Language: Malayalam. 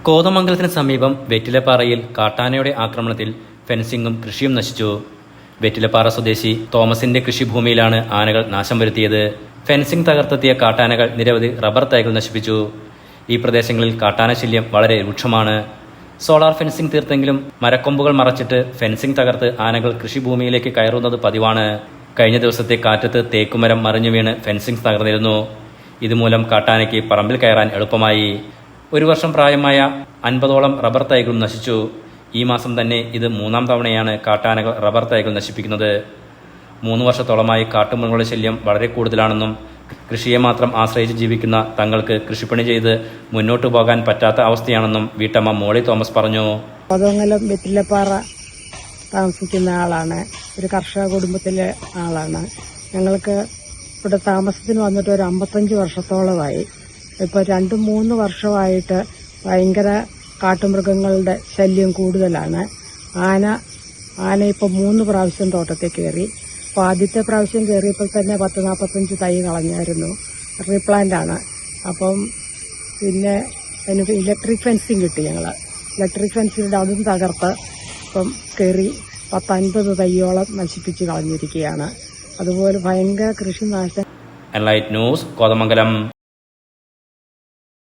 കോതമംഗലത്തിന് സമീപം വെറ്റിലപ്പാറയിൽ കാട്ടാനയുടെ ആക്രമണത്തിൽ ഫെൻസിംഗും കൃഷിയും നശിച്ചു. വെറ്റിലപ്പാറ സ്വദേശി തോമസിന്റെ കൃഷിഭൂമിയിലാണ് ആനകൾ നാശം വരുത്തിയത്. ഫെൻസിംഗ് തകർത്തെത്തിയ കാട്ടാനകൾ നിരവധി റബ്ബർ തൈകൾ നശിപ്പിച്ചു. ഈ പ്രദേശങ്ങളിൽ കാട്ടാന ശല്യം വളരെ രൂക്ഷമാണ്. സോളാർ ഫെൻസിംഗ് തീർത്തെങ്കിലും മരക്കൊമ്പുകൾ മറച്ചിട്ട് ഫെൻസിംഗ് തകർത്ത് ആനകൾ കൃഷിഭൂമിയിലേക്ക് കയറുന്നത് പതിവാണ്. കഴിഞ്ഞ ദിവസത്തെ കാറ്റത്ത് തേക്കുമരം മറിഞ്ഞു വീണ് ഫെൻസിംഗ് തകർന്നിരുന്നു. ഇതുമൂലം കാട്ടാനയ്ക്ക് പറമ്പിൽ കയറാൻ എളുപ്പമായി. 1 വർഷം പ്രായമായ 50ഓളം റബ്ബർ തൈകളും നശിച്ചു. ഈ മാസം തന്നെ ഇത് 3ാം തവണയാണ് കാട്ടാനകൾ റബ്ബർ തൈകൾ നശിപ്പിക്കുന്നത്. 3 വർഷത്തോളമായി കാട്ടുമൃഗങ്ങളുടെ ശല്യം വളരെ കൂടുതലാണെന്നും കൃഷിയെ മാത്രം ആശ്രയിച്ച് ജീവിക്കുന്ന തങ്ങൾക്ക് കൃഷിപ്പണി ചെയ്ത് മുന്നോട്ടു പോകാൻ പറ്റാത്ത അവസ്ഥയാണെന്നും വീട്ടമ്മ മോളി തോമസ് പറഞ്ഞു. കോതമംഗലം വെറ്റിലപ്പാറ താമസിക്കുന്ന ആളാണ്. ഒരു കർഷക കുടുംബത്തിലെ ആളാണ്. ഞങ്ങൾക്ക് ഇവിടെ താമസത്തിന് വന്നിട്ട് ഒരു 55 വർഷത്തോളമായി. ഇപ്പോൾ 2-3 വർഷമായിട്ട് ഭയങ്കര കാട്ടുമൃഗങ്ങളുടെ ശല്യം കൂടുതലാണ്. ആന ഇപ്പോൾ 3 പ്രാവശ്യം തോട്ടത്തിൽ കയറി. അപ്പോൾ ആദ്യത്തെ പ്രാവശ്യം കയറിയപ്പോൾ തന്നെ 10-45 തൈ കളഞ്ഞായിരുന്നു. റീപ്ലാന്റ് ആണ്. അപ്പം പിന്നെ അതിന് ഇലക്ട്രിക് ഫെൻസിങ് കിട്ടി. ഇലക്ട്രിക് ഫെൻസിങ്ങിൻ്റെ അതും തകർത്ത് ഇപ്പം കയറി 10-50 തൈയോളം നശിപ്പിച്ച് കളഞ്ഞിരിക്കുകയാണ്. അതുപോലെ ഭയങ്കര കൃഷി നാശം. Enlight news, Kothamangalam.